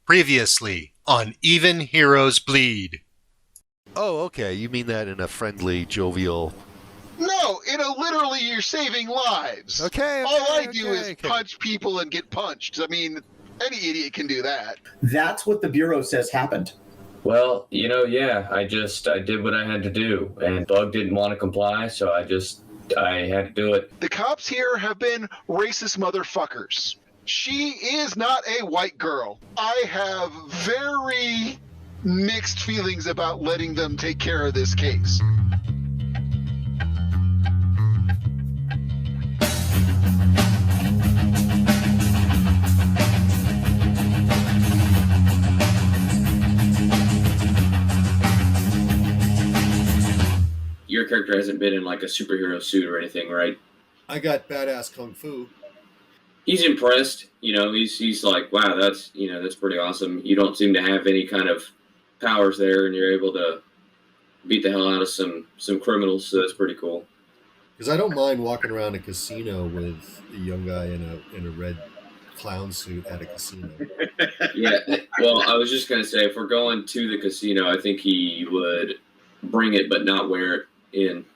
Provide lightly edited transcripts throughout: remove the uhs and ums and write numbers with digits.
Previously on Even Heroes Bleed. Oh, okay. You mean that in a friendly, jovial... No, literally you're saving lives. Okay, All I do is okay. punch people and get punched. I mean, any idiot can do that. That's what the Bureau says happened. Well, yeah, I did what I had to do, and Bug didn't want to comply, so I had to do it. The cops here have been racist motherfuckers. She is not a white girl. I have very mixed feelings about letting them take care of this case. Your character hasn't been in like a superhero suit or anything, right? I got badass kung fu. He's impressed. He's like, wow, that's pretty awesome. You don't seem to have any kind of powers there, and you're able to beat the hell out of some criminals. So that's pretty cool. Because I don't mind walking around a casino with a young guy in a red clown suit at a casino. Yeah. Well, I was just gonna say, if we're going to the casino, I think he would bring it, but not wear it in.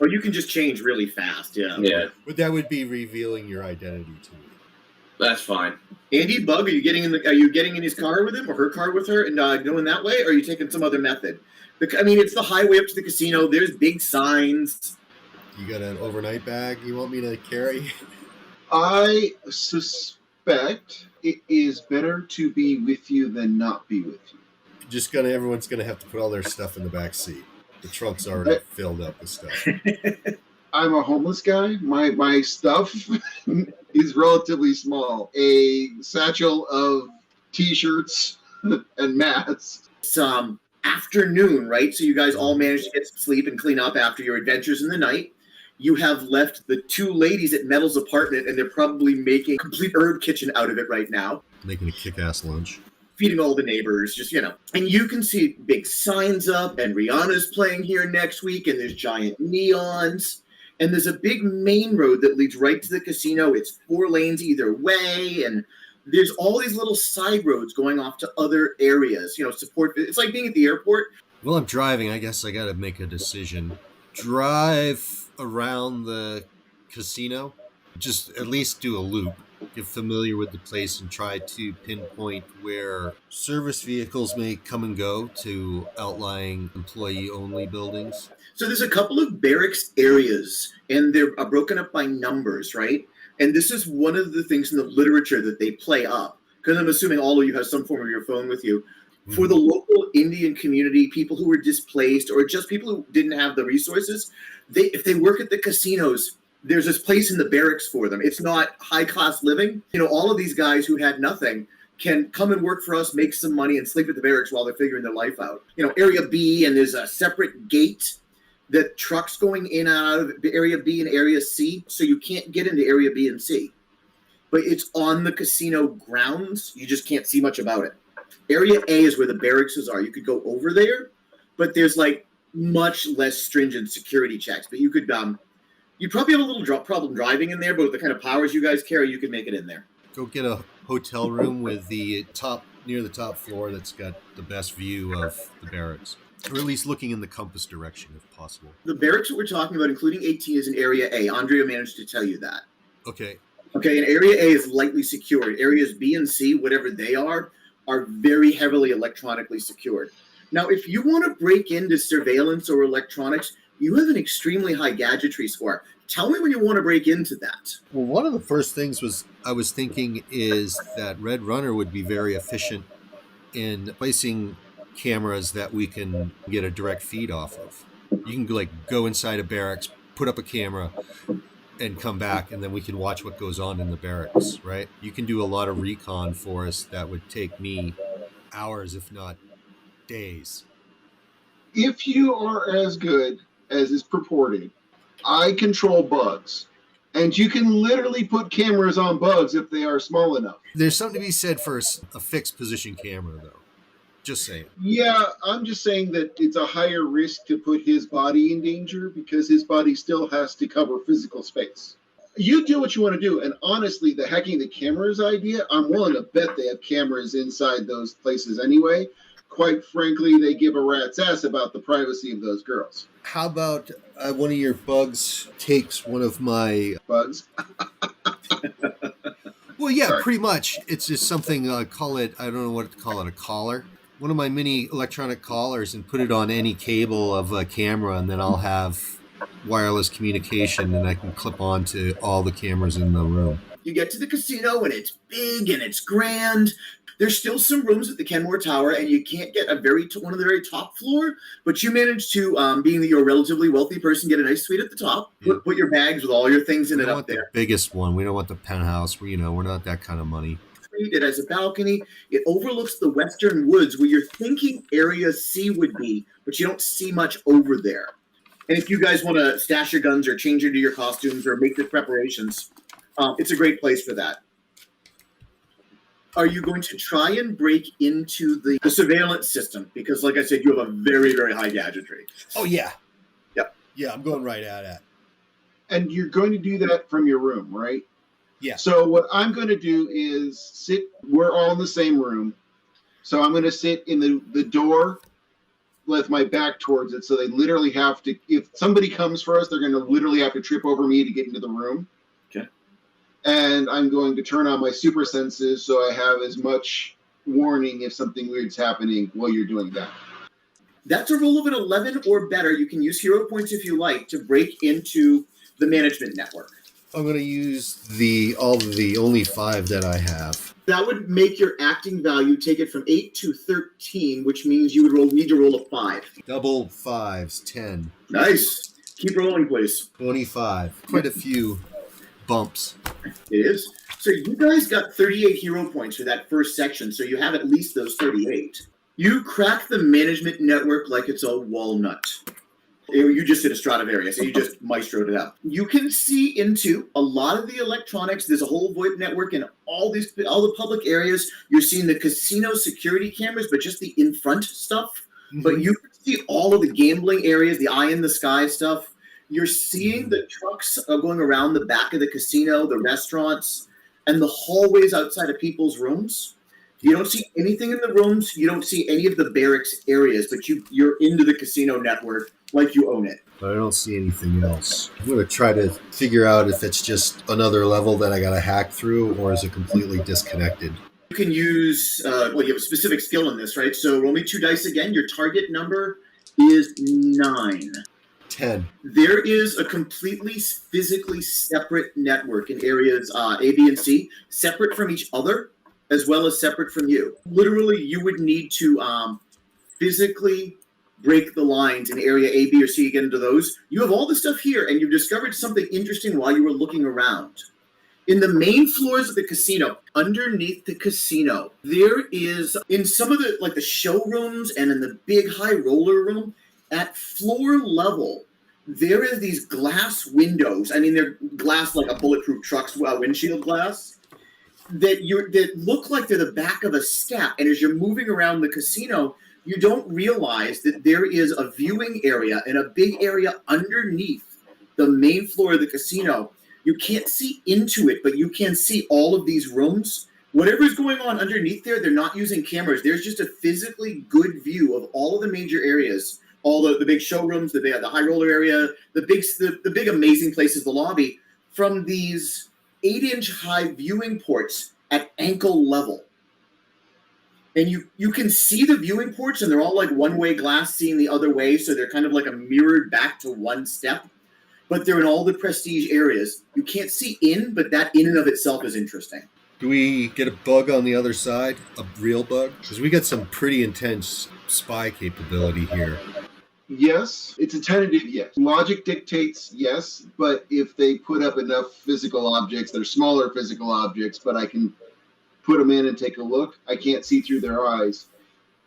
Or you can just change really fast, yeah. Yeah. But that would be revealing your identity to me. That's fine. Andy, Bug, are you getting in his car with him or her car with her and going that way, or are you taking some other method? It's the highway up to the casino. There's big signs. You got an overnight bag you want me to carry? I suspect it is better to be with you than not be with you. Everyone's gonna have to put all their stuff in the back seat. The trunk's already filled up with stuff. I'm a homeless guy. My stuff is relatively small. A satchel of t-shirts and masks. It's afternoon, right? So you guys all managed to get some sleep and clean up after your adventures in the night. You have left the two ladies at Metal's apartment, and they're probably making a complete herb kitchen out of it right now. Making a kick-ass lunch. Feeding all the neighbors, And you can see big signs up, and Rihanna's playing here next week, and there's giant neons. And there's a big main road that leads right to the casino. It's 4 lanes either way, and there's all these little side roads going off to other areas. Support. It's like being at the airport. Well, I'm driving. I guess I got to make a decision. Drive around the casino. Just at least do a loop. Get familiar with the place and try to pinpoint where service vehicles may come and go to outlying employee-only buildings. So there's a couple of barracks areas, and they're broken up by numbers, right? And this is one of the things in the literature that they play up, because I'm assuming all of you have some form of your phone with you. Mm-hmm. For the local Indian community, people who were displaced, or just people who didn't have the resources, if they work at the casinos, there's this place in the barracks for them. It's not high-class living. All of these guys who had nothing can come and work for us, make some money, and sleep at the barracks while they're figuring their life out. Area B, and there's a separate gate that trucks going in and out of Area B and Area C, so you can't get into Area B and C. But it's on the casino grounds. You just can't see much about it. Area A is where the barracks are. You could go over there, but there's much less stringent security checks. But you could... You'd probably have a little problem driving in there, but with the kind of powers you guys carry, you could make it in there. Go get a hotel room with the near the top floor that's got the best view of the barracks. Or at least looking in the compass direction, if possible. The barracks that we're talking about, including 18, is in Area A. Andrea managed to tell you that. Okay. Okay, and Area A is lightly secured. Areas B and C, whatever they are very heavily electronically secured. Now, if you want to break into surveillance or electronics, you have an extremely high gadgetry score. Tell me when you want to break into that. Well, one of the first things I was thinking is that Red Runner would be very efficient in placing cameras that we can get a direct feed off of. You can go inside a barracks, put up a camera, and come back, and then we can watch what goes on in the barracks, right? You can do a lot of recon for us that would take me hours, if not days. If you are as good as is purported, I control bugs. And you can literally put cameras on bugs if they are small enough. There's something to be said for a fixed position camera, though. Just saying. Yeah, I'm just saying that it's a higher risk to put his body in danger because his body still has to cover physical space. You do what you want to do. And honestly, the hacking the cameras idea, I'm willing to bet they have cameras inside those places anyway. Quite frankly, they give a rat's ass about the privacy of those girls. How about one of your bugs takes one of my... Bugs. Well, yeah, Sorry. pretty much. It's just something, call it, I don't know what to call it, a collar. One of my mini electronic collars, and put it on any cable of a camera, and then I'll have wireless communication, and I can clip on to all the cameras in the room. You get to the casino and it's big and it's grand. There's still some rooms at the Kenmore Tower, and you can't get one of the very top floor, but you manage to, being that you're a relatively wealthy person, get a nice suite at the top. Yeah. Put your bags with all your things in We it don't up want there. the biggest one. We don't want the penthouse. We're not that kind of money. It has a balcony. It overlooks the western woods where you're thinking Area C would be, but you don't see much over there. And if you guys want to stash your guns or change into your costumes or make the preparations, it's a great place for that. Are you going to try and break into the surveillance system? Because, like I said, you have a very, very high gadgetry. Oh, yeah. Yep. Yeah, I'm going right at it. And you're going to do that from your room, right? Yeah. So what I'm going to do is sit, we're all in the same room. So I'm going to sit in the door with my back towards it. So they literally have to, if somebody comes for us, they're going to literally have to trip over me to get into the room. Okay. And I'm going to turn on my super senses so I have as much warning if something weird's happening while you're doing that. That's a roll of an 11 or better. You can use hero points if you like to break into the management network. I'm going to use the only 5 that I have. That would make your acting value take it from 8 to 13, which means you would need to roll a 5. Double 5s, 10. Nice. Keep rolling, please. 25. Quite a few bumps. It is. So you guys got 38 hero points for that first section, so you have at least those 38. You crack the management network like it's a walnut. You just did a Stradivarius, so you just maestroed it up. You can see into a lot of the electronics. There's a whole VoIP network in all the public areas. You're seeing the casino security cameras, but just the in front stuff. Mm-hmm. But you can see all of the gambling areas, the eye in the sky stuff. You're seeing the trucks going around the back of the casino, the restaurants, and the hallways outside of people's rooms. You don't see anything in the rooms. You don't see any of the barracks areas, but you're into the casino network like you own it. But I don't see anything else. I'm going to try to figure out if it's just another level that I got to hack through, or is it completely disconnected? You can use, you have a specific skill in this, right? So roll me 2 dice again. Your target number is 9. 10. There is a completely physically separate network in areas A, B, and C, separate from each other, as well as separate from you. Literally, you would need to physically break the lines in area A, B, or C to get into those. You have all the stuff here, and you discovered something interesting while you were looking around. In the main floors of the casino, underneath the casino, there is, in some of the showrooms and in the big high roller room, at floor level, there is these glass windows. I mean, they're glass like a bulletproof truck's windshield glass that look like they're the back of a step. And as you're moving around the casino, you don't realize that there is a viewing area and a big area underneath the main floor of the casino. You can't see into it, but you can see all of these rooms. Whatever's going on underneath there, they're not using cameras. There's just a physically good view of all of the major areas, all the big showrooms, the high roller area, the big amazing places, the lobby, from these 8-inch high viewing ports at ankle level. And you can see the viewing ports, and they're all like one-way glass seeing the other way, so they're kind of like a mirrored back to one step. But they're in all the prestige areas. You can't see in, but that in and of itself is interesting. Do we get a bug on the other side? A real bug? Because we got some pretty intense spy capability here. Yes, it's a tentative yes. Logic dictates yes, but if they put up enough physical objects, they're smaller physical objects, but I can put them in and take a look. I can't see through their eyes.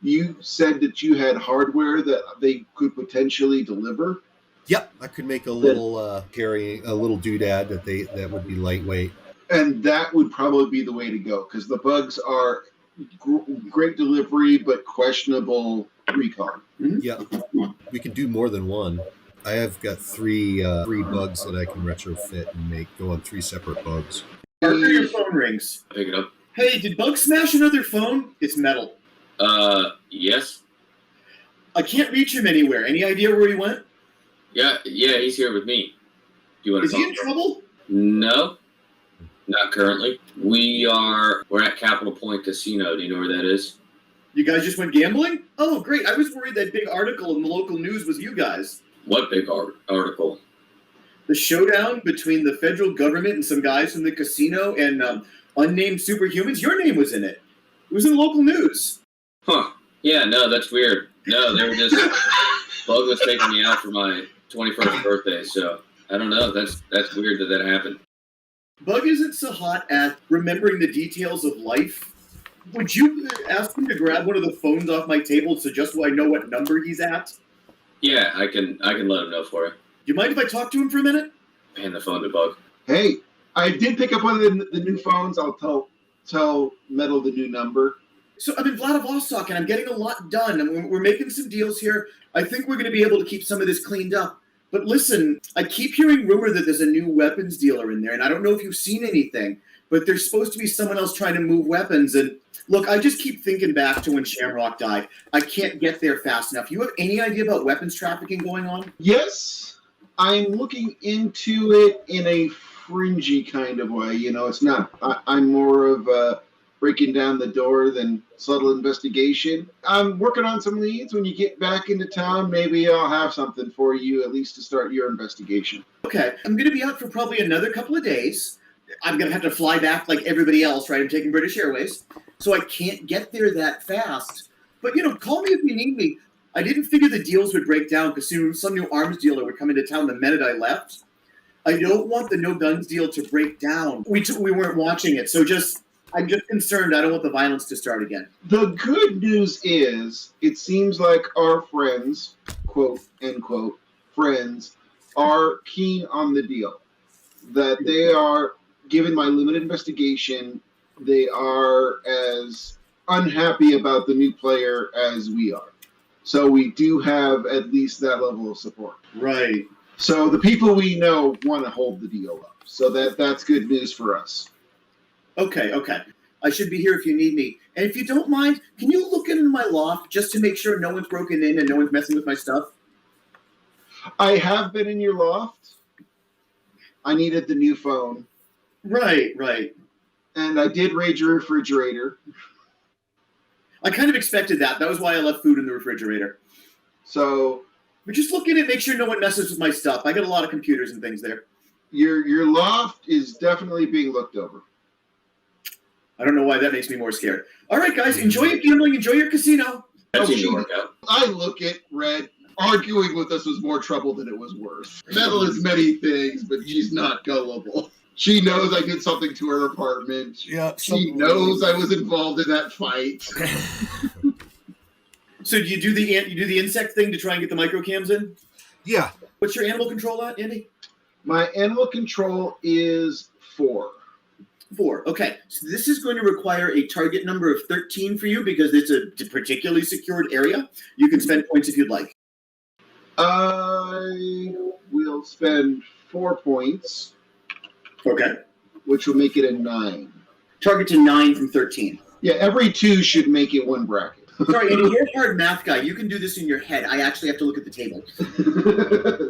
You said that you had hardware that they could potentially deliver. Yep, I could make a little carry a little doodad that would be lightweight. And that would probably be the way to go, because the bugs are great delivery, but questionable recon. Yeah, we can do more than one. I have got three bugs that I can retrofit and go on 3 separate bugs. Parker, your phone rings. Pick it up. Hey, did Bug smash another phone? It's metal. Yes. I can't reach him anywhere. Any idea where he went? Yeah, he's here with me. Do you want to Is he in trouble? No, not currently. We're at Capital Point Casino. Do you know where that is? You guys just went gambling? Oh, great. I was worried that big article in the local news was you guys. What big article? The showdown between the federal government and some guys from the casino and unnamed superhumans. Your name was in it. It was in the local news. Huh. Yeah, no, that's weird. No, they were just... Bug was taking me out for my 21st birthday, so I don't know. That's weird that happened. Bug isn't so hot at remembering the details of life. Would you ask him to grab one of the phones off my table so just so I know what number he's at? Yeah, I can let him know for you. Do you mind if I talk to him for a minute? Hand the phone to Bug. Hey, I did pick up one of the new phones. I'll tell Metal the new number. So I'm in Vladivostok and I'm getting a lot done. And we're making some deals here. I think we're going to be able to keep some of this cleaned up. But listen, I keep hearing rumor that there's a new weapons dealer in there, and I don't know if you've seen anything, but there's supposed to be someone else trying to move weapons. And look, I just keep thinking back to when Shamrock died. I can't get there fast enough. You have any idea about weapons trafficking going on? Yes, I'm looking into it in a fringy kind of way. You know, it's not. I'm more of a breaking down the door than subtle investigation. I'm working on some leads. When you get back into town, maybe I'll have something for you, at least to start your investigation. Okay, I'm going to be out for probably another couple of days. I'm going to have to fly back like everybody else, right? I'm taking British Airways, so I can't get there that fast. But, call me if you need me. I didn't figure the deals would break down because soon some new arms dealer would come into town the minute I left. I don't want the no guns deal to break down. We weren't watching it, so I'm just concerned. I don't want the violence to start again. The good news is, it seems like our friends, quote, end quote, friends, are keen on the deal. That they are, given my limited investigation, they are as unhappy about the new player as we are. So we do have at least that level of support. Right. So the people we know want to hold the deal up. So that's good news for us. Okay. I should be here if you need me. And if you don't mind, can you look into my loft just to make sure no one's broken in and no one's messing with my stuff? I have been in your loft. I needed the new phone. Right. And I did raid your refrigerator. I kind of expected that. That was why I left food in the refrigerator. So... But just look in it, make sure no one messes with my stuff. I got a lot of computers and things there. Your loft is definitely being looked over. I don't know why that makes me more scared. All right, guys, enjoy your gambling, enjoy your casino. That seemed to work out. I look at Red. Arguing with us was more trouble than it was worth. Metal is many things, but she's not gullible. She knows I did something to her apartment. Yeah, she knows I was involved in that fight. So do you do the insect thing to try and get the microcams in? Yeah. What's your animal control at, Andy? My animal control is 4. 4. Okay. So this is going to require a target number of 13 for you because it's a particularly secured area. You can spend points if you'd like. I will spend 4 points. Okay. Which will make it a 9. Target to 9 from 13. Yeah, every 2 should make it 1 bracket. Sorry, Andy, you're a hard math guy. You can do this in your head. I actually have to look at the table.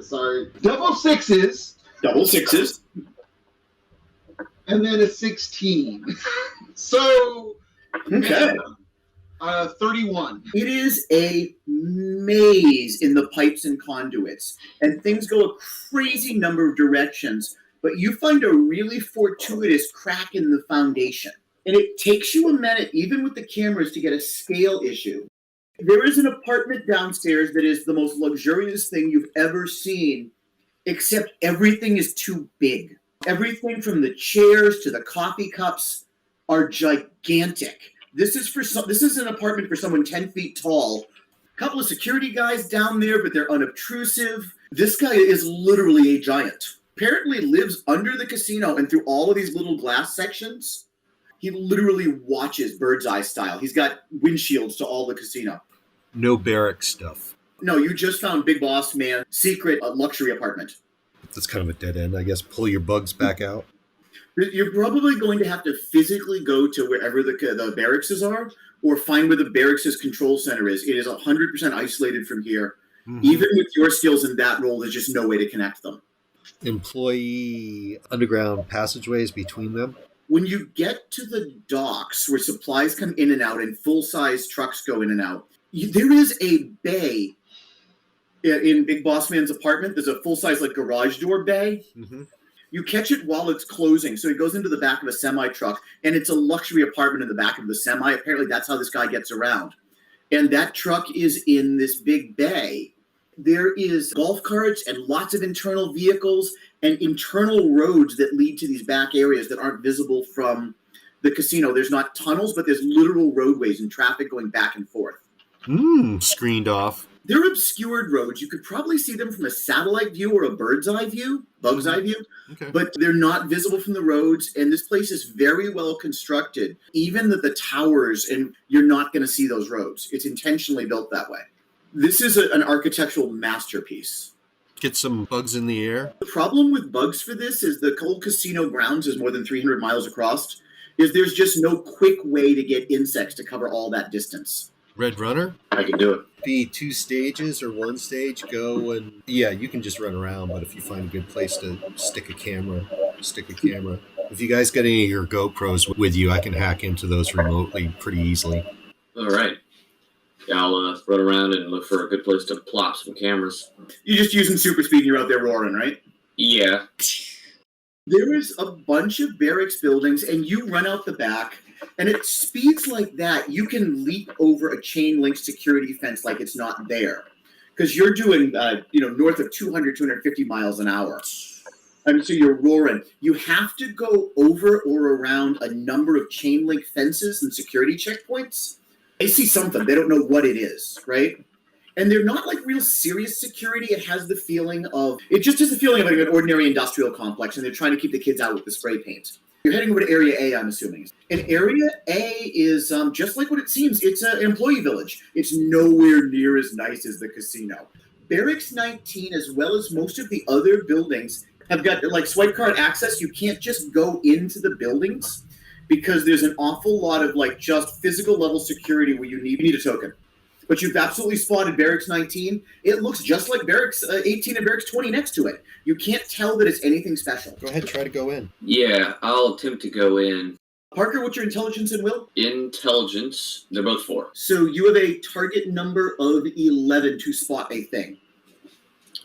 Sorry. Double 6s. Double 6s. And then a 16. So, okay. 31. It is a maze in the pipes and conduits, and things go a crazy number of directions, but you find a really fortuitous crack in the foundation. And it takes you a minute, even with the cameras, to get a scale issue. There is an apartment downstairs that is the most luxurious thing you've ever seen, except everything is too big. Everything from the chairs to the coffee cups are gigantic. This is an apartment for someone 10 feet tall. A couple of security guys down there, but they're unobtrusive. This guy is literally a giant. Apparently lives under the casino and through all of these little glass sections. He literally watches bird's eye style. He's got windshields to all the casino. No barrack stuff. No, you just found Big Boss Man's secret luxury apartment. That's kind of a dead end, I guess. Pull your bugs back out. You're probably going to have to physically go to wherever the barracks are, or find where the barracks' control center is. It is 100% isolated from here. Mm-hmm. Even with your skills in that role, there's just no way to connect them. Employee underground passageways between them? When you get to the docks where supplies come in and out and full-size trucks go in and out, there is a bay in Big Boss Man's apartment. There's a full-size garage door bay. Mm-hmm. You catch it while it's closing, so it goes into the back of a semi-truck, and it's a luxury apartment in the back of the semi. Apparently, that's how this guy gets around. And that truck is in this big bay. There is golf carts and lots of internal vehicles and internal roads that lead to these back areas that aren't visible from the casino. There's not tunnels, but there's literal roadways and traffic going back and forth. Screened off. They're obscured roads. You could probably see them from a satellite view or a bird's eye view, bug's eye view, but they're not visible from the roads. And this place is very well constructed. Even the towers, and you're not going to see those roads. It's intentionally built that way. This is an architectural masterpiece. Get some bugs in the air. The problem with bugs for this is the whole casino grounds is more than 300 miles across. There's just no quick way to get insects to cover all that distance. Red Runner? I can do it. Be 2 stages or 1 stage, go and... Yeah, you can just run around, but if you find a good place to stick a camera. If you guys got any of your GoPros with you, I can hack into those remotely pretty easily. All right. Yeah, I'll run around and look for a good place to plop some cameras. You're just using super speed and you're out there roaring, right? Yeah. There is a bunch of barracks buildings, and you run out the back, and at speeds like that, you can leap over a chain link security fence like it's not there. Because you're doing, north of 200, 250 miles an hour. So you're roaring. You have to go over or around a number of chain link fences and security checkpoints. They see something. They don't know what it is, right? And they're not like real serious security. It just has the feeling of like an ordinary industrial complex, and they're trying to keep the kids out with the spray paint. You're heading over to Area A, I'm assuming. And Area A is just like what it seems. It's an employee village. It's nowhere near as nice as the casino. Barracks 19, as well as most of the other buildings, have got swipe card access. You can't just go into the buildings because there's an awful lot of just physical level security where you need a token. But you've absolutely spotted Barracks 19. It looks just like Barracks 18 and Barracks 20 next to it. You can't tell that it's anything special. Go ahead, try to go in. Yeah, I'll attempt to go in. Parker, what's your intelligence and will? Intelligence, they're both 4. So you have a target number of 11 to spot a thing.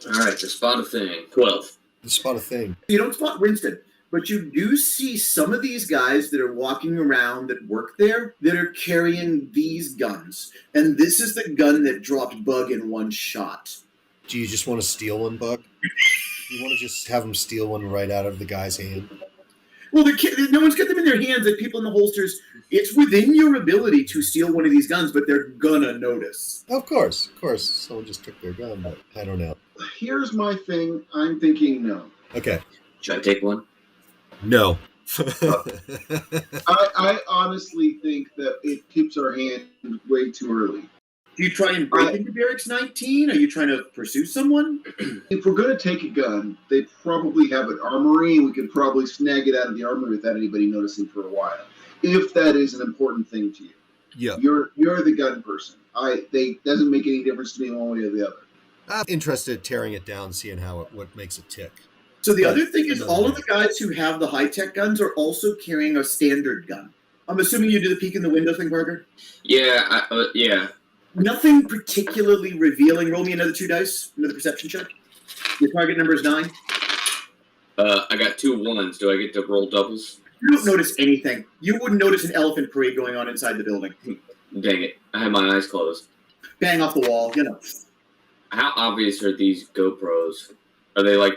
All right, to spot a thing. 12. To spot a thing. You don't spot Winston. But you do see some of these guys that are walking around that work there that are carrying these guns. And this is the gun that dropped Bug in one shot. Do you just want to steal one, Bug? You want to just have them steal one right out of the guy's hand? Well, no one's got them in their hands, like people in the holsters. It's within your ability to steal one of these guns, but they're gonna notice. Of course. Someone just took their gun, but I don't know. Here's my thing. I'm thinking no. Okay. Should I take one? No. I honestly think that it keeps our hand way too early. Do you try and break into Barracks 19? Are you trying to pursue someone? If we're going to take a gun, they probably have an armory, and we can probably snag it out of the armory without anybody noticing for a while. If that is an important thing to you. Yeah. You're the gun person. Doesn't make any difference to me one way or the other. I'm interested in tearing it down, seeing what makes it tick. So the other thing is all of the guys who have the high-tech guns are also carrying a standard gun. I'm assuming you do the peek in the window thing, Parker? Yeah, yeah. Nothing particularly revealing. Roll me another 2 dice, another perception check. Your target number is 9. I got 2 1s. Do I get to roll doubles? You don't notice anything. You wouldn't notice an elephant parade going on inside the building. Dang it. I have my eyes closed. Bang off the wall, How obvious are these GoPros? Are they like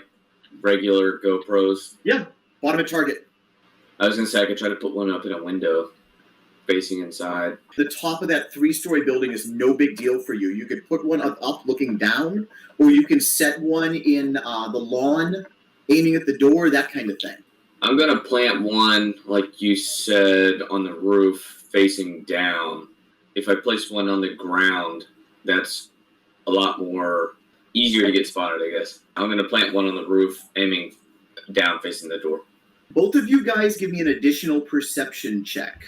regular GoPros? Yeah, bottom of target. I was going to say I could try to put one up in a window facing inside. The top of that 3-story building is no big deal for you. You could put one up looking down, or you can set one in the lawn, aiming at the door, that kind of thing. I'm going to plant one, like you said, on the roof facing down. If I place one on the ground, that's a lot more easier to get spotted, I guess. I'm going to plant one on the roof, aiming down facing the door. Both of you guys give me an additional perception check.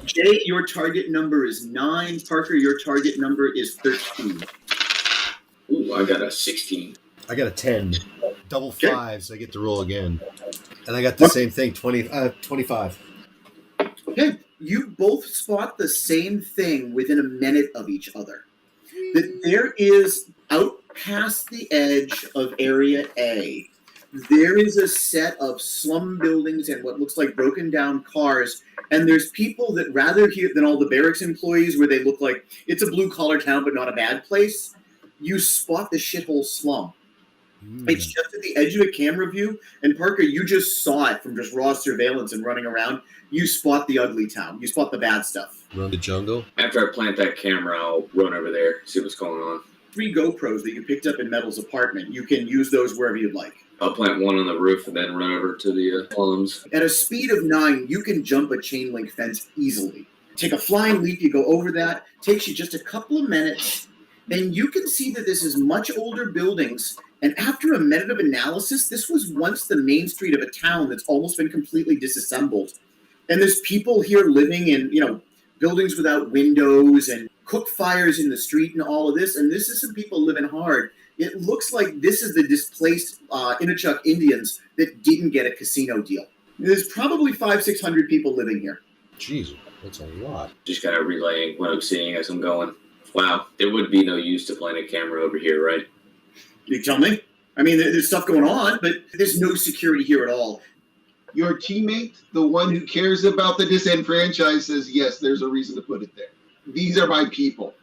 Jay, your target number is 9. Parker, your target number is 13. Ooh, I got a 16. I got a 10. Double Okay. fives. I get to roll again. And I got the same thing, 25. Okay, you both spot the same thing within a minute of each other. That there is, out past the edge of Area A, there is a set of slum buildings and what looks like broken down cars, and there's people that rather here than all the barracks employees where they look like it's a blue collar town but not a bad place, you spot the shithole slum. It's just at the edge of a camera view, and Parker, you just saw it from just raw surveillance and running around. You spot the ugly town. You spot the bad stuff. Run the jungle. After I plant that camera, I'll run over there, see what's going on. 3 GoPros that you picked up in Metal's apartment. You can use those wherever you'd like. I'll plant one on the roof and then run over to the columns. At a speed of 9, you can jump a chain link fence easily. Take a flying leap, you go over that. Takes you just a couple of minutes, and you can see that this is much older buildings. And after a minute of analysis, this was once the main street of a town that's almost been completely disassembled. And there's people here living in, buildings without windows and cook fires in the street and all of this. And this is some people living hard. It looks like this is the displaced Inukchuk Indians that didn't get a casino deal. There's probably 500-600 people living here. Jeez, that's a lot. Just kind of relaying what I'm seeing as I'm going. Wow, there would be no use to plant a camera over here, right? You tell me? I mean, there's stuff going on, but there's no security here at all. Your teammate, the one who cares about the disenfranchised, says, yes, there's a reason to put it there. These are my people.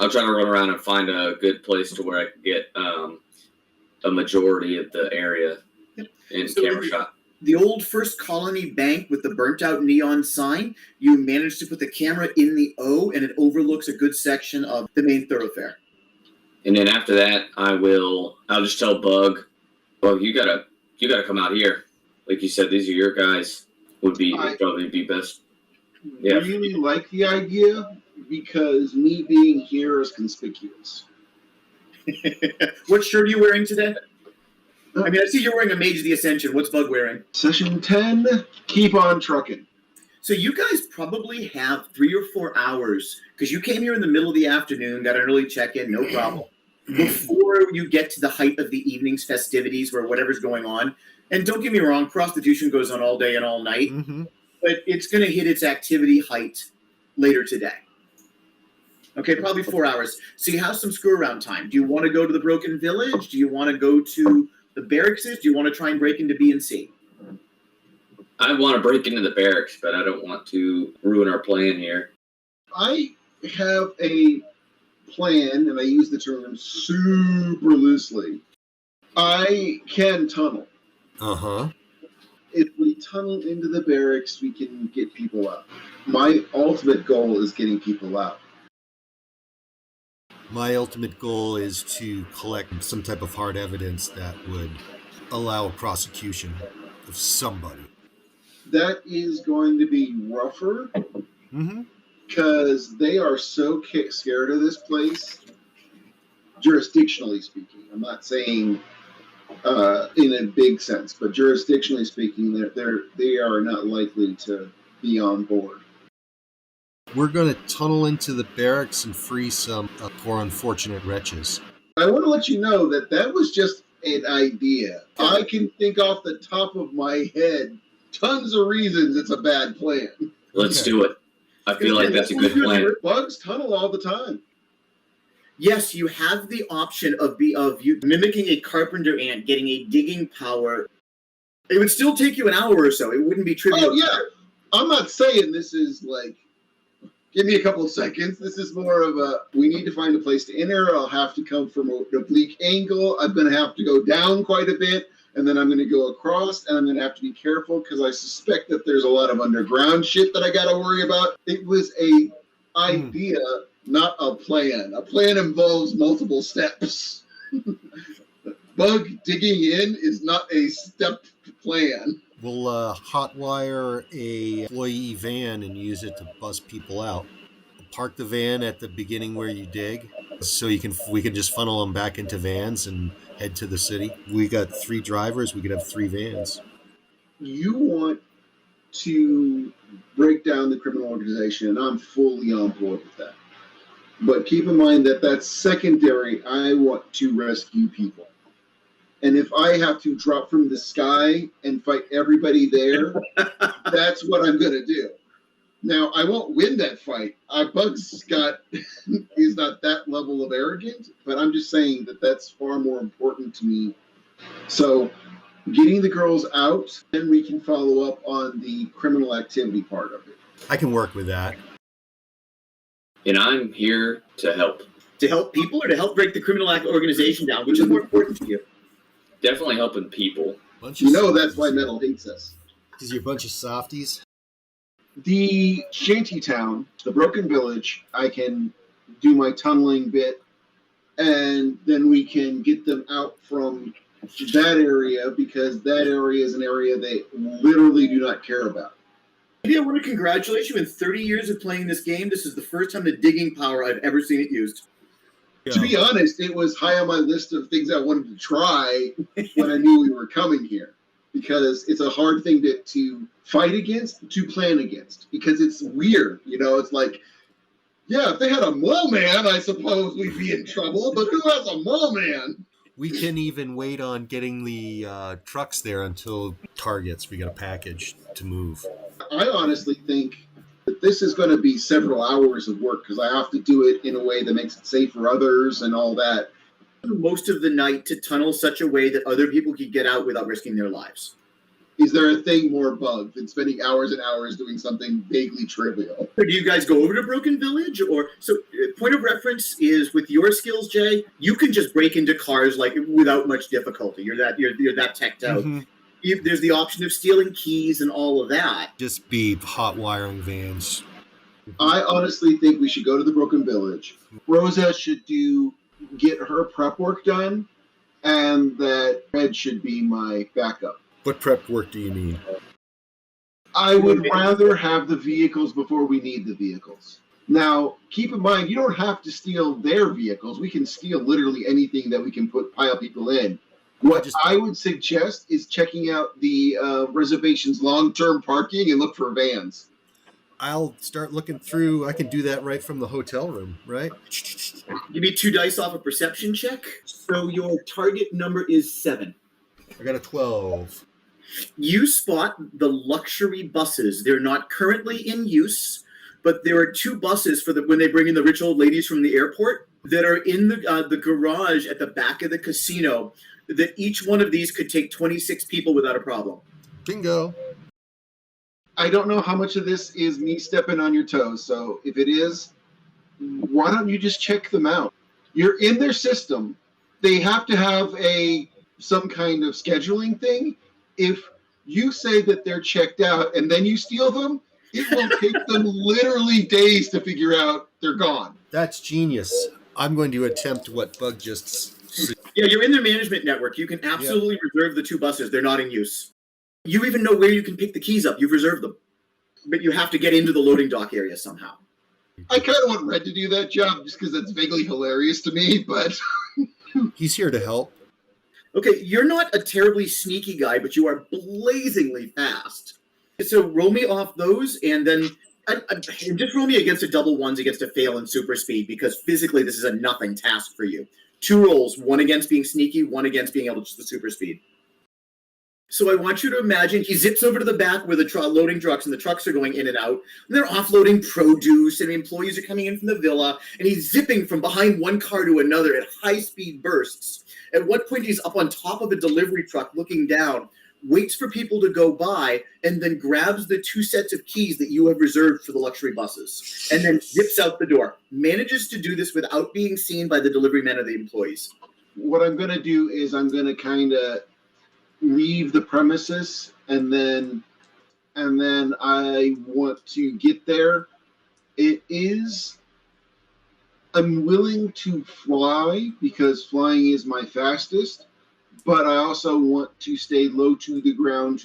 I'll try to run around and find a good place to where I can get a majority of the area in camera shot. The old First Colony Bank with the burnt-out neon sign, you managed to put the camera in the O, and it overlooks a good section of the main thoroughfare. And then after that, I'll just tell Bug, you gotta come out here. Like you said, these are your guys. Would probably be best. Yeah. I really like the idea because me being here is conspicuous. What shirt are you wearing today? I mean, I see you're wearing a Mage of the Ascension. What's Bug wearing? Session 10, keep on trucking. So you guys probably have 3 or 4 hours, because you came here in the middle of the afternoon, got an early check-in, no problem, before you get to the height of the evening's festivities where whatever's going on. And don't get me wrong, prostitution goes on all day and all night, but it's going to hit its activity height later today. Okay, probably 4 hours. So you have some screw-around time. Do you want to go to the Broken Village? Do you want to go to the barracks? Do you want to try and break into B and C? I want to break into the barracks, but I don't want to ruin our plan here. I have a plan, and I use the term super loosely. I can tunnel. Uh-huh. If we tunnel into the barracks, we can get people out. My ultimate goal is getting people out. My ultimate goal is to collect some type of hard evidence that would allow a prosecution of somebody. That is going to be rougher because they are so scared of this place, jurisdictionally speaking. I'm not saying in a big sense, but jurisdictionally speaking, they are not likely to be on board. We're going to tunnel into the barracks and free some poor unfortunate wretches. I want to let you know that was just an idea. I can think off the top of my head tons of reasons it's a bad plan. Let's do it. I feel like that's a good plan. Bugs tunnel all the time. Yes, you have the option of you mimicking a carpenter ant, getting a digging power. It would still take you an hour or so. It wouldn't be trivial. Oh, yeah. I'm not saying this is like, give me a couple of seconds. This is more of we need to find a place to enter. I'll have to come from an oblique angle. I'm going to have to go down quite a bit. And then I'm going to go across, and I'm going to have to be careful because I suspect that there's a lot of underground shit that I got to worry about. It was a idea, not a plan. A plan involves multiple steps. Bug digging in is not a stepped plan. We'll hotwire a employee van and use it to bus people out. We'll park the van at the beginning where you dig, So we can just funnel them back into vans and head to the city. We got 3 drivers. We could have 3 vans. You want to break down the criminal organization, and I'm fully on board with that. But keep in mind that that's secondary. I want to rescue people. And if I have to drop from the sky and fight everybody there, that's what I'm going to do. Now, I won't win that fight. Bug's he's not that level of arrogant, but I'm just saying that that's far more important to me. So, getting the girls out, then we can follow up on the criminal activity part of it. I can work with that. And I'm here to help. To help people or to help break the criminal organization down? Which is more important to you? Definitely helping people. That's why Metal hates us. Because you're a bunch of softies. The shanty town, the broken village, I can do my tunneling bit, and then we can get them out from that area, because that area is an area they literally do not care about. I want to congratulate you. In 30 years of playing this game, this is the first time the digging power I've ever seen it used. Yeah. To be honest, it was high on my list of things I wanted to try when I knew we were coming here, because it's a hard thing to fight against, to plan against, because it's weird. It's like, yeah, if they had a mole man, I suppose we'd be in trouble, but who has a mole man? We can even wait on getting the trucks there until targets. We got a package to move. I honestly think that this is going to be several hours of work, because I have to do it in a way that makes it safe for others and all that. Most of the night to tunnel such a way that other people could get out without risking their lives. Is there a thing more bug than spending hours and hours doing something vaguely trivial? So do you guys go over to Broken Village? Point of reference is, with your skills, Jay, you can just break into cars like without much difficulty. You're that teched out. Mm-hmm. There's the option of stealing keys and all of that. Just be hot wiring vans. I honestly think we should go to the Broken Village. Rosa should get her prep work done, and that Red should be my backup. What prep work do you mean? I would rather have the vehicles before we need the vehicles. Now, keep in mind, you don't have to steal their vehicles. We can steal literally anything that we can pile people in. What I would suggest is checking out the reservation's long-term parking and look for vans. I'll start looking through. I can do that right from the hotel room, right? Give me 2 dice off a perception check. So your target number is 7. I got a 12. You spot the luxury buses. They're not currently in use, but there are 2 buses for when they bring in the rich old ladies from the airport that are in the garage at the back of the casino, that each one of these could take 26 people without a problem. Bingo. I don't know how much of this is me stepping on your toes, so if it is, why don't you just check them out? You're in their system. They have to have some kind of scheduling thing. If you say that they're checked out and then you steal them, it will take them literally days to figure out they're gone. That's genius. I'm going to attempt what Bug just said. Yeah, you're in their management network. You can absolutely reserve the 2 buses. They're not in use. You even know where you can pick the keys up. You've reserved them. But you have to get into the loading dock area somehow. I kind of want Red to do that job just because that's vaguely hilarious to me, but... He's here to help. Okay, you're not a terribly sneaky guy, but you are blazingly fast. So roll me off those, and then just roll me against a double ones against a fail in super speed, because physically this is a nothing task for you. 2 rolls, 1 against being sneaky, 1 against being able to just the super speed. So I want you to imagine he zips over to the back where the loading trucks, and the trucks are going in and out, and they're offloading produce, and the employees are coming in from the villa, and he's zipping from behind one car to another at high-speed bursts. At one point, he's up on top of a delivery truck looking down, waits for people to go by, and then grabs the 2 sets of keys that you have reserved for the luxury buses, and then zips out the door. Manages to do this without being seen by the delivery men or the employees. What I'm going to do is I'm going to kind of leave the premises, and then I want to get there. I'm willing to fly because flying is my fastest, but I also want to stay low to the ground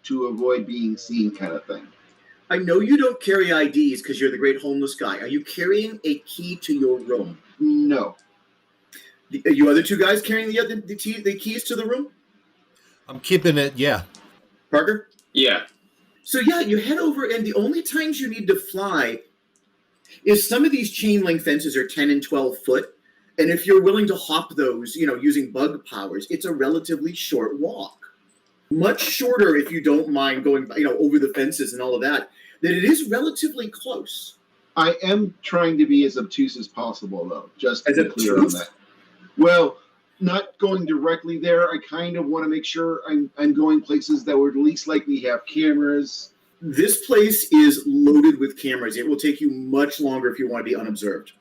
to avoid being seen, kind of thing. I know you don't carry IDs because you're the great homeless guy. Are you carrying a key to your room? No. Are you other two guys carrying the keys to the room? I'm keeping it. Yeah. Parker? Yeah. So yeah, you head over, and the only times you need to fly is some of these chain link fences are 10 and 12 foot. And if you're willing to hop those, using bug powers, it's a relatively short walk. Much shorter if you don't mind going, over the fences and all of that. That it is relatively close. I am trying to be as obtuse as possible, though, just to As be clear on obtuse? that. Well, not going directly there. I kind of want to make sure I'm going places that would least likely have cameras. This place is loaded with cameras. It will take you much longer if you want to be unobserved.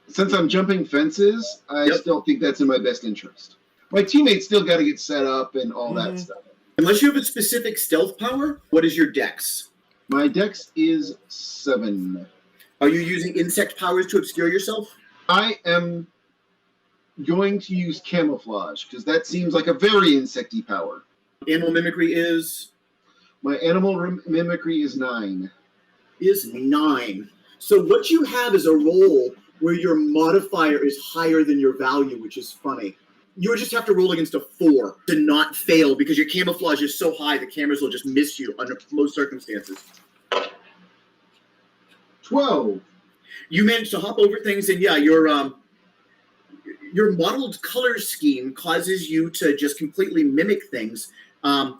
Since I'm jumping fences, I Yep. still think that's in my best interest. My teammates still got to get set up and all that stuff. Unless you have a specific stealth power, what is your dex? My dex is 7. Are you using insect powers to obscure yourself? I am going to use camouflage because that seems like a very insecty power. Animal mimicry is My animal mimicry is 9. 9. So what you have is a roll where your modifier is higher than your value, which is funny. You would just have to roll against a 4 to not fail because your camouflage is so high the cameras will just miss you under most circumstances. 12. You managed to hop over things, and yeah, your modeled color scheme causes you to just completely mimic things.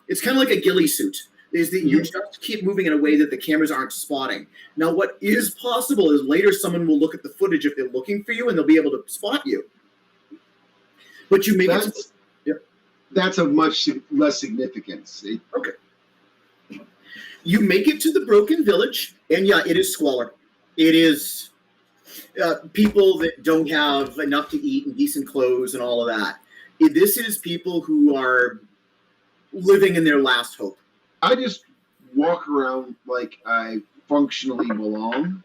It's kind of like a ghillie suit. Is that you just keep moving in a way that the cameras aren't spotting. Now, what is possible is later someone will look at the footage if they're looking for you, and they'll be able to spot you. But you make That's of much less significance. Okay. You make it to the broken village, and yeah, it is squalor. It is people that don't have enough to eat and decent clothes and all of that. This is people who are living in their last hope. I just walk around like I functionally belong.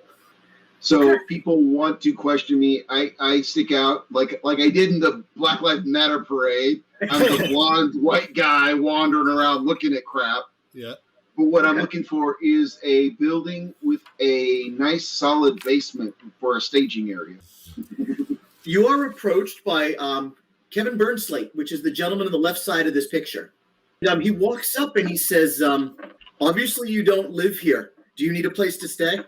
So people want to question me. I stick out like I did in the Black Lives Matter parade. I'm the blonde white guy wandering around looking at crap. Yeah. But what I'm looking for is a building with a nice solid basement for a staging area. You are approached by Kevin Burnslate, which is the gentleman on the left side of this picture. He walks up and he says, obviously you don't live here. Do you need a place to stay?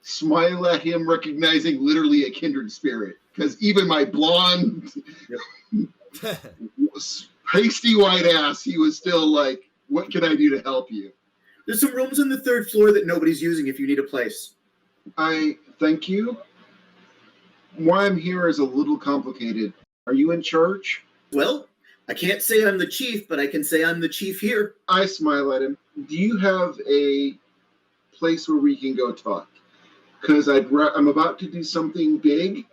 Smile at him, recognizing literally a kindred spirit. Because even my blonde, pasty white ass, he was still like, what can I do to help you? There's some rooms on the 3rd floor that nobody's using if you need a place. I thank you. Why I'm here is a little complicated. Are you in charge? Well, I can't say I'm the chief, but I can say I'm the chief here. I smile at him. Do you have a place where we can go talk? Because I'm about to do something big,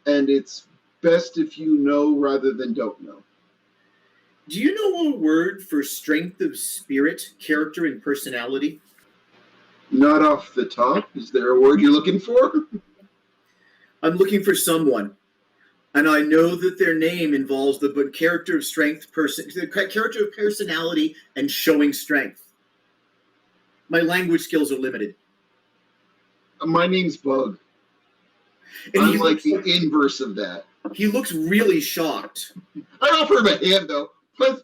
and it's best if you know rather than don't know. Do you know a word for strength of spirit, character, and personality? Not off the top. Is there a word you're looking for? I'm looking for someone. And I know that their name involves the character of strength, the character of personality, and showing strength. My language skills are limited. My name's Bug. And I'm like the inverse of that. He looks really shocked. I offer him a hand, though.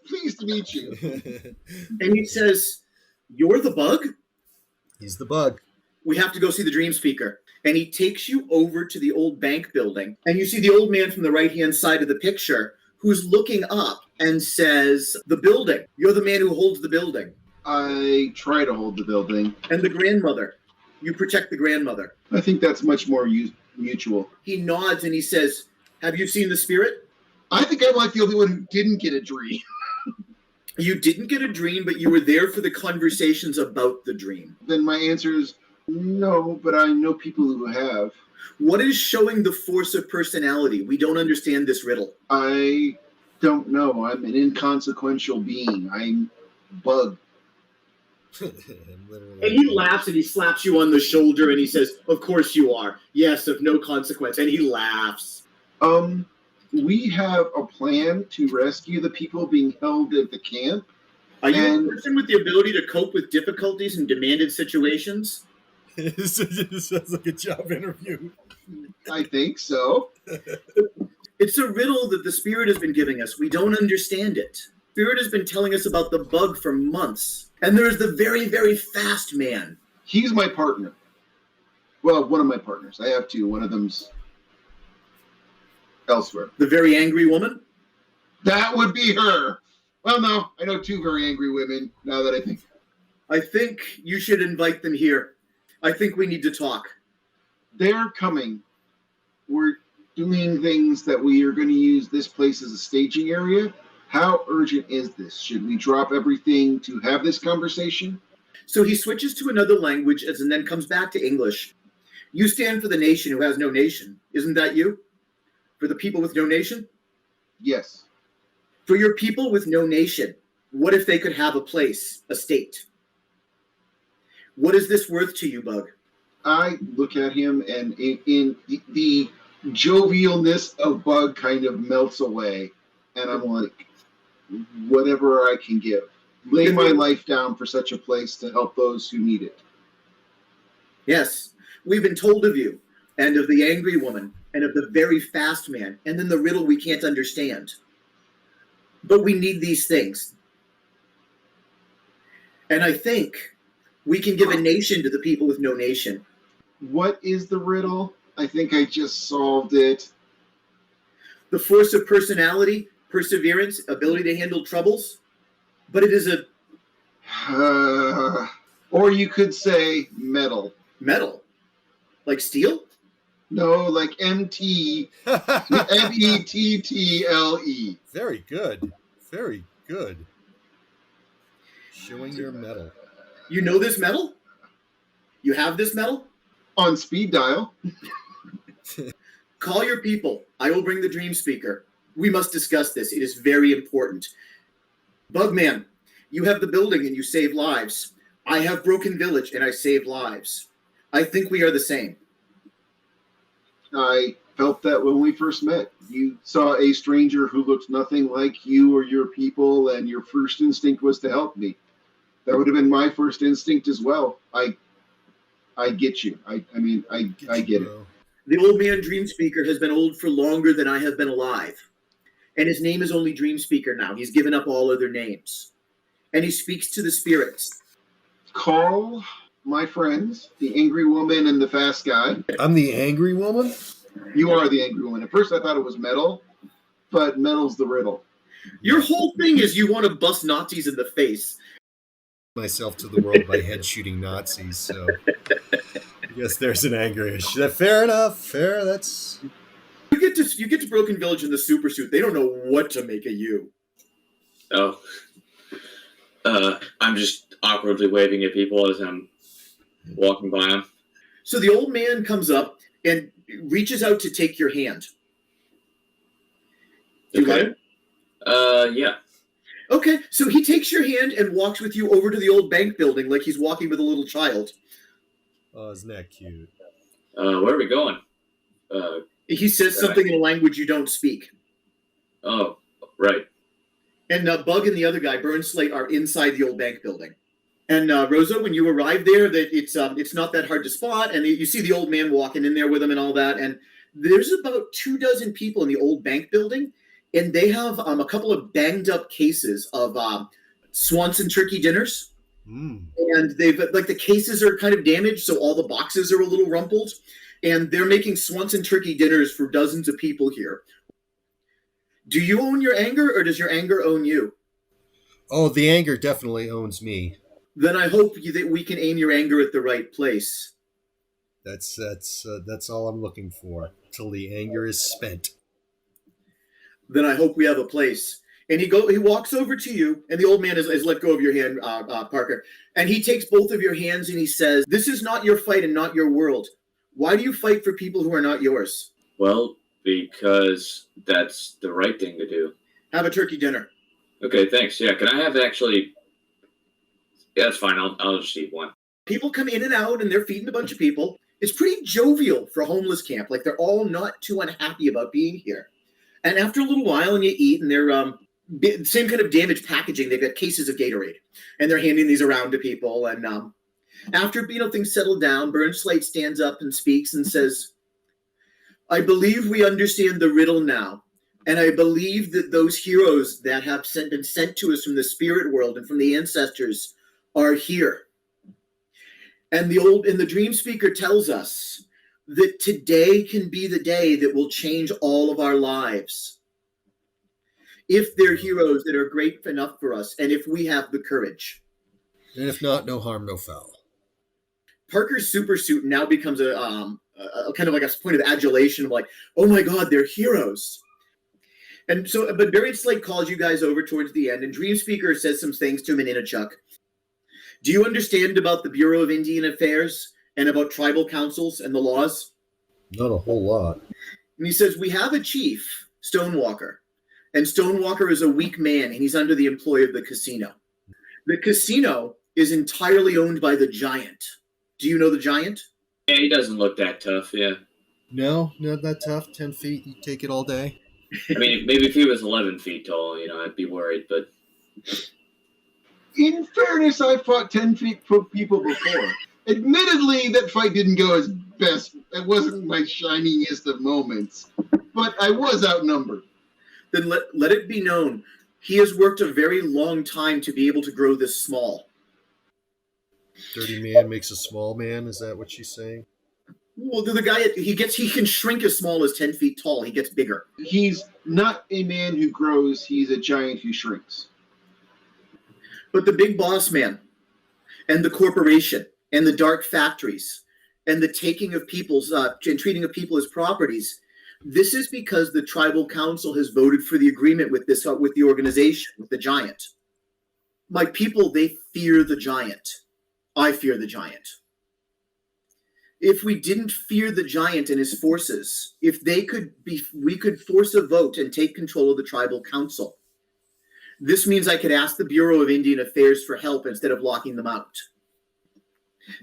Pleased to meet you. And he says, "You're the Bug? He's the Bug. We have to go see the dream speaker." And he takes you over to the old bank building. And you see the old man from the right-hand side of the picture who's looking up and says, "The building. You're the man who holds the building." I try to hold the building. And the grandmother. You protect the grandmother. I think that's much more mutual. He nods and he says, "Have you seen the spirit?" I think I'm like the only one who didn't get a dream. You didn't get a dream, but you were there for the conversations about the dream. Then my answer is no, but I know people who have. What is showing the force of personality? We don't understand this riddle. I don't know. I'm an inconsequential being. I'm Bug. And he laughs and he slaps you on the shoulder and he says, "Of course you are. Yes, of no consequence." And he laughs. We have a plan to rescue the people being held at the camp. Are you a person with the ability to cope with difficulties and demanded situations? It sounds like a job interview. I think so. It's a riddle that the spirit has been giving us. We don't understand it. Spirit has been telling us about the bug for months. And there's the very, very fast man. He's my partner. Well, one of my partners. I have two. One of them's elsewhere. The very angry woman. That would be her. Well, no, I know two very angry women. Now that I think, I think you should invite them here. I think we need to talk. they're coming. We're doing things that we are going to use this place as a staging area. How urgent is this? Should we drop everything to have this conversation? So he switches to another language and then comes back to English. You stand for the nation who has no nation. Isn't that you? For the people with no nation? Yes. For your people with no nation, what if they could have a place, a state? What is this worth to you, Bug? I look at him, and in the jovialness of Bug kind of melts away, and I'm like, whatever I can give. Lay my life down for such a place to help those who need it. Yes, we've been told of you, and of the angry woman, and of the very fast man, and then the riddle we can't understand. But we need these things. And I think we can give a nation to the people with no nation. What is the riddle? I think I just solved it. The force of personality, perseverance, ability to handle troubles. But it is a Or you could say metal. metal. Like steel? No, like M-T, M-E-T-T-L-E. Very good. Very good. Showing your metal. You know this metal? You have this metal? On speed dial. Call your people. I will bring the dream speaker. We must discuss this. It is very important. Bugman, you have the building and you save lives. I have Broken Village and I save lives. I think we are the same. I felt that when we first met. You saw a stranger who looked nothing like you or your people, and your first instinct was to help me. That would have been my first instinct as well. I get you. I get it. The old man Dream Speaker has been old for longer than I have been alive. And his name is only Dream Speaker now. He's given up all other names. And he speaks to the spirits. Call my friends, the angry woman and the fast guy. I'm the angry woman? You are the angry woman. At first I thought it was metal, but metal's the riddle. Your whole thing is you want to bust Nazis in the face. Myself to the world by head shooting Nazis, so I guess there's an anger issue. Fair enough. Fair, that's You get to Broken Village in the super suit. They don't know what to make of you. Oh. I'm just awkwardly waving at people as I'm walking by them. So the old man comes up and reaches out to take your hand. You Okay. let him? Yeah. Okay, so he takes your hand and walks with you over to the old bank building like he's walking with a little child. oh, isn't that cute? Where are we going? He says something in a language you don't speak. Oh, right. And Bug and the other guy, Burn Slate, are inside the old bank building. And Rosa, when you arrive there, that it's not that hard to spot, and you see the old man walking in there with him and all that. And there's about 24 people in the old bank building, and they have a couple of banged up cases of Swanson turkey dinners. Mm. And they've like the cases are kind of damaged, so all the boxes are a little rumpled. And they're making Swanson turkey dinners for dozens of people here. Do you own your anger, or does your anger own you? Oh, the anger definitely owns me. Then I hope that we can aim your anger at the right place. That's all I'm looking for till the anger is spent. Then I hope we have a place. And he walks over to you, and the old man has let go of your hand, Parker. And he takes both of your hands and he says, "This is not your fight and not your world. Why do you fight for people who are not yours? Well, because that's the right thing to do. Have a turkey dinner." Okay, thanks. Yeah, can I have actually... Yeah, that's fine. I'll just eat one. People come in and out, and they're feeding a bunch of people. It's pretty jovial for a homeless camp. Like, they're all not too unhappy about being here. And after a little while, and you eat, and they're same kind of damaged packaging. They've got cases of Gatorade, and they're handing these around to people. And After things settle down, Burnslade stands up and speaks and says, I believe we understand the riddle now. And I believe that those heroes that have been sent to us from the spirit world and from the ancestors are here. And the dream speaker tells us that today can be the day that will change all of our lives. If they're heroes that are great enough for us, and if we have the courage. And if not, no harm, no foul. Parker's super suit now becomes a kind of like a point of adulation of like, oh my God, they're heroes. And so, but Buried Slate calls you guys over towards the end, and Dream Speaker says some things to him in Inachuk. Do you understand about the Bureau of Indian Affairs and about tribal councils and the laws? Not a whole lot. And he says, we have a chief, Stonewalker, and Stonewalker is a weak man, and he's under the employ of the casino. The casino is entirely owned by the Giant. Do you know the Giant? Yeah, he doesn't look that tough, yeah. No, not that tough. 10 feet, you take it all day. I mean, maybe if he was 11 feet tall, I'd be worried, but... In fairness, I fought 10 feet people before. Admittedly, that fight didn't go as best. It wasn't my shiniest of moments. But I was outnumbered. Then let it be known, he has worked a very long time to be able to grow this small. 30 man makes a small man, is that what she's saying? Well, the guy, he can shrink as small as 10 feet tall. He gets bigger. He's not a man who grows, he's a giant who shrinks. But the big boss man and the corporation and the dark factories and the taking of people's and treating of people as properties, this is because the tribal council has voted for the agreement with the organization, with the Giant. My people, they fear the Giant. I fear the Giant. If we didn't fear the Giant and his forces, we could force a vote and take control of the tribal council. This means I could ask the Bureau of Indian Affairs for help instead of locking them out.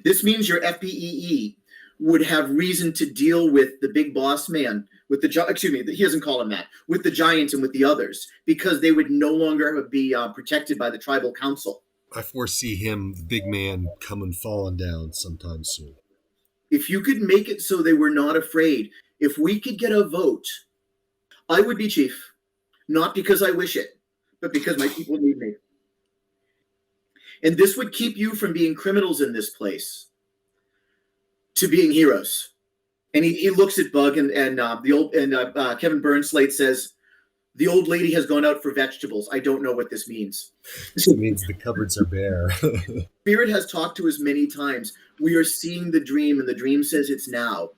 This means your FBEE would have reason to deal with the big boss man, he doesn't call him that, with the Giant and with the others, because they would no longer be protected by the tribal council. I foresee him, the big man, coming falling down sometime soon. If you could make it so they were not afraid, if we could get a vote, I would be chief. Not because I wish it, but because my people need me. And this would keep you from being criminals in this place to being heroes. And he looks at Bug and Kevin Burnslade says, the old lady has gone out for vegetables. I don't know what this means. It means the cupboards are bare. Spirit has talked to us many times. We are seeing the dream, and the dream says it's now.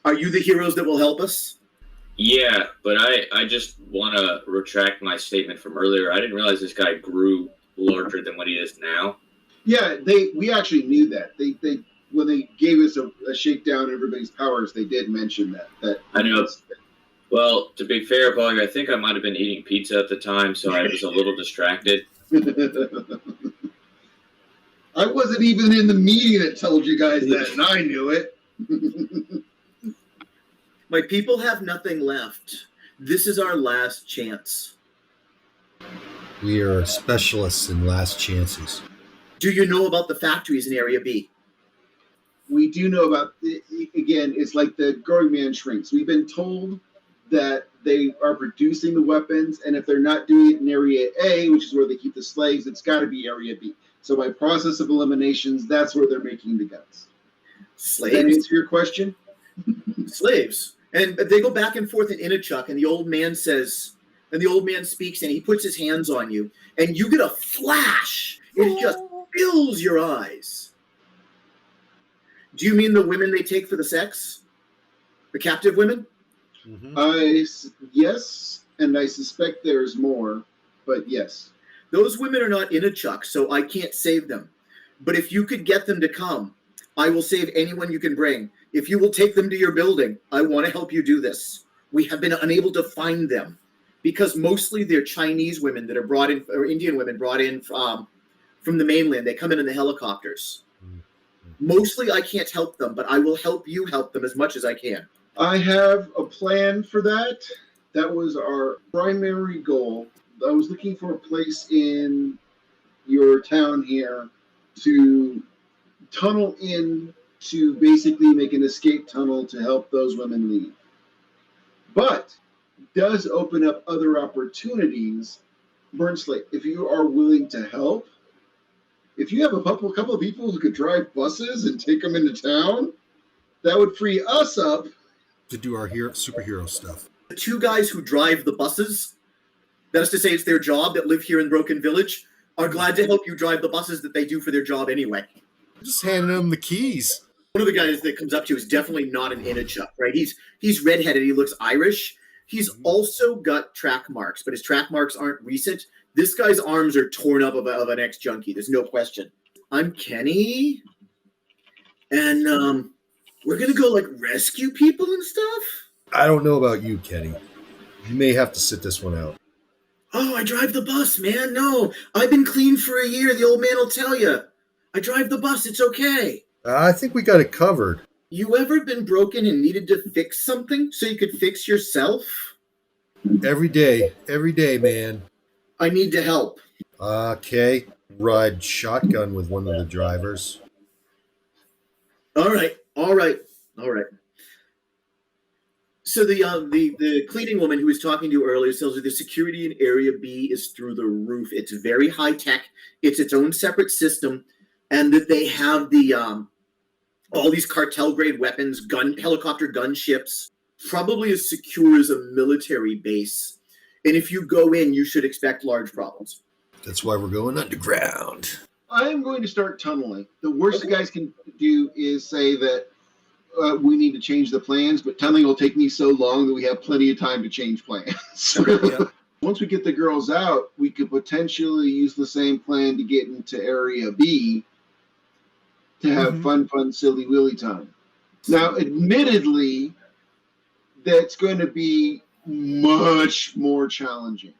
Are you the heroes that will help us? Yeah, but I just want to retract my statement from earlier. I didn't realize this guy grew larger than what he is now. Yeah, we actually knew that. They when they gave us a shakedown of everybody's powers, they did mention that. I know. Well, to be fair, Bug, I think I might have been eating pizza at the time, so I was a little distracted. I wasn't even in the meeting that told you guys that, and I knew it. My people have nothing left. This is our last chance. We are specialists in last chances. Do you know about the factories in Area B? We do know about, again, it's like the growing man shrinks. We've been told that they are producing the weapons, and if they're not doing it in Area A, which is where they keep the slaves, it's got to be Area B. So by process of eliminations, that's where they're making the guns. Slaves? Does that answer your question? Slaves. And they go back and forth in Inachuk, and the old man says, and the old man speaks, and he puts his hands on you, and you get a flash. It just fills your eyes. Do you mean the women they take for the sex? The captive women? Mm-hmm. Yes, and I suspect there's more, but yes. Those women are not Inachuk, so I can't save them. But if you could get them to come, I will save anyone you can bring. If you will take them to your building, I want to help you do this. We have been unable to find them because mostly they're Chinese women that are brought in, or Indian women brought in from the mainland. They come in the helicopters. Mostly I can't help them, but I will help you help them as much as I can. I have a plan for that. That was our primary goal. I was looking for a place in your town here to tunnel in to basically make an escape tunnel to help those women leave. But does open up other opportunities. Burnsley, if you are willing to help, if you have a couple of people who could drive buses and take them into town, that would free us up to do our superhero stuff. The two guys who drive the buses, that is to say it's their job, that live here in Broken Village, are glad to help you drive the buses that they do for their job anyway. Just handing them the keys. One of the guys that comes up to you is definitely not an Inachuk, right? He's redheaded. He looks Irish. He's also got track marks, but his track marks aren't recent. This guy's arms are torn up of an ex-junkie. There's no question. I'm Kenny, and we're going to go, like, rescue people and stuff? I don't know about you, Kenny. You may have to sit this one out. Oh, I drive the bus, man. No, I've been clean for a year. The old man will tell you. I drive the bus. It's okay. I think we got it covered. You ever been broken and needed to fix something so you could fix yourself? Every day, man. I need to help. Okay. Ride shotgun with one of the drivers. All right. So the cleaning woman who was talking to you earlier tells you the security in Area B is through the roof. It's very high tech. It's its own separate system, and that they have the all these cartel grade weapons, helicopter gunships, probably as secure as a military base. And if you go in, you should expect large problems. That's why we're going underground. I am going to start tunneling. The worst you guys can do is say that we need to change the plans, but tunneling will take me so long that we have plenty of time to change plans. Yeah. Once we get the girls out, we could potentially use the same plan to get into Area B to have fun, silly, willy time. Now, admittedly, that's going to be much more challenging.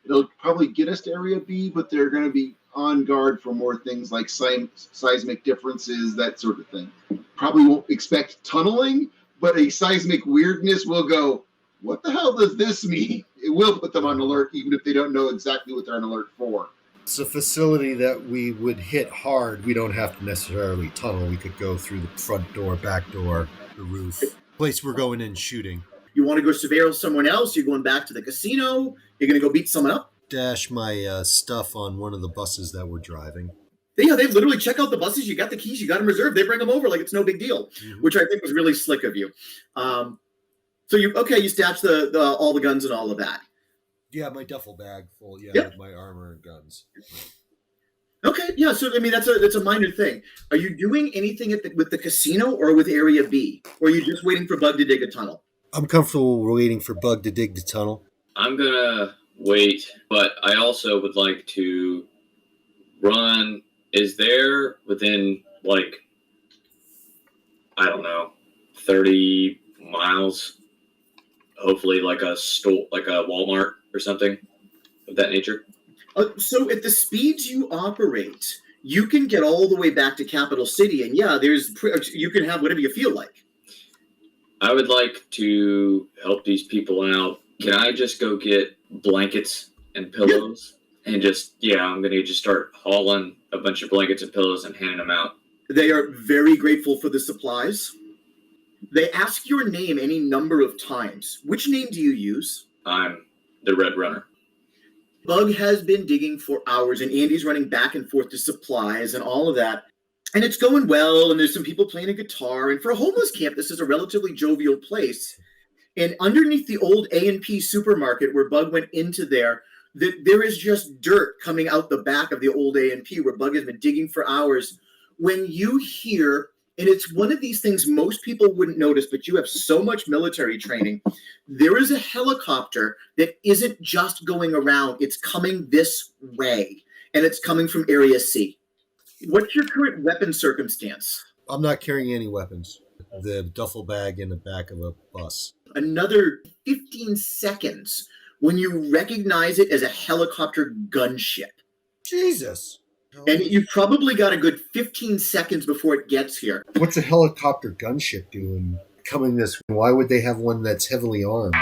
It'll probably get us to Area B, but they're going to be on guard for more things like seismic differences, that sort of thing. Probably won't expect tunneling, but a seismic weirdness will go, what the hell does this mean? It will put them on alert, even if they don't know exactly what they're on alert for. It's a facility that we would hit hard. We don't have to necessarily tunnel. We could go through the front door, back door, the roof. Place we're going in shooting. You want to go surveil someone else? You're going back to the casino? You're going to go beat someone up? Dash my stuff on one of the buses that we're driving. Yeah, they literally check out the buses. You got the keys. You got them reserved. They bring them over like it's no big deal, which I think was really slick of you. So you stash the all the guns and all of that. Yeah, my duffel bag full. Yeah, yep. With my armor and guns. Okay, yeah. So I mean, that's a minor thing. Are you doing anything with the casino or with Area B, or are you just waiting for Bug to dig a tunnel? I'm comfortable waiting for Bug to dig the tunnel. I'm gonna wait, but I also would like to run. Is there within, like, I don't know, 30 miles, hopefully like a store, like a Walmart or something of that nature? So at the speeds you operate, you can get all the way back to Capital City, and yeah, you can have whatever you feel like. I would like to help these people out. Can I just go get blankets and pillows? Yeah. And I'm going to just start hauling a bunch of blankets and pillows and handing them out. They are very grateful for the supplies. They ask your name any number of times. Which name do you use? I'm the Red Runner. Bug has been digging for hours, and Andy's running back and forth to supplies and all of that. And it's going well, and there's some people playing a guitar. And for a homeless camp, this is a relatively jovial place. And underneath the old A&P supermarket where Bug went into there is just dirt coming out the back of the old A&P where Bug has been digging for hours. When you hear, and it's one of these things most people wouldn't notice, but you have so much military training, there is a helicopter that isn't just going around. It's coming this way, and it's coming from Area C. What's your current weapon circumstance? I'm not carrying any weapons. The duffel bag in the back of a bus. Another 15 seconds when you recognize it as a helicopter gunship. Jesus. And you've probably got a good 15 seconds before it gets here. What's a helicopter gunship doing coming this way? Why would they have one that's heavily armed?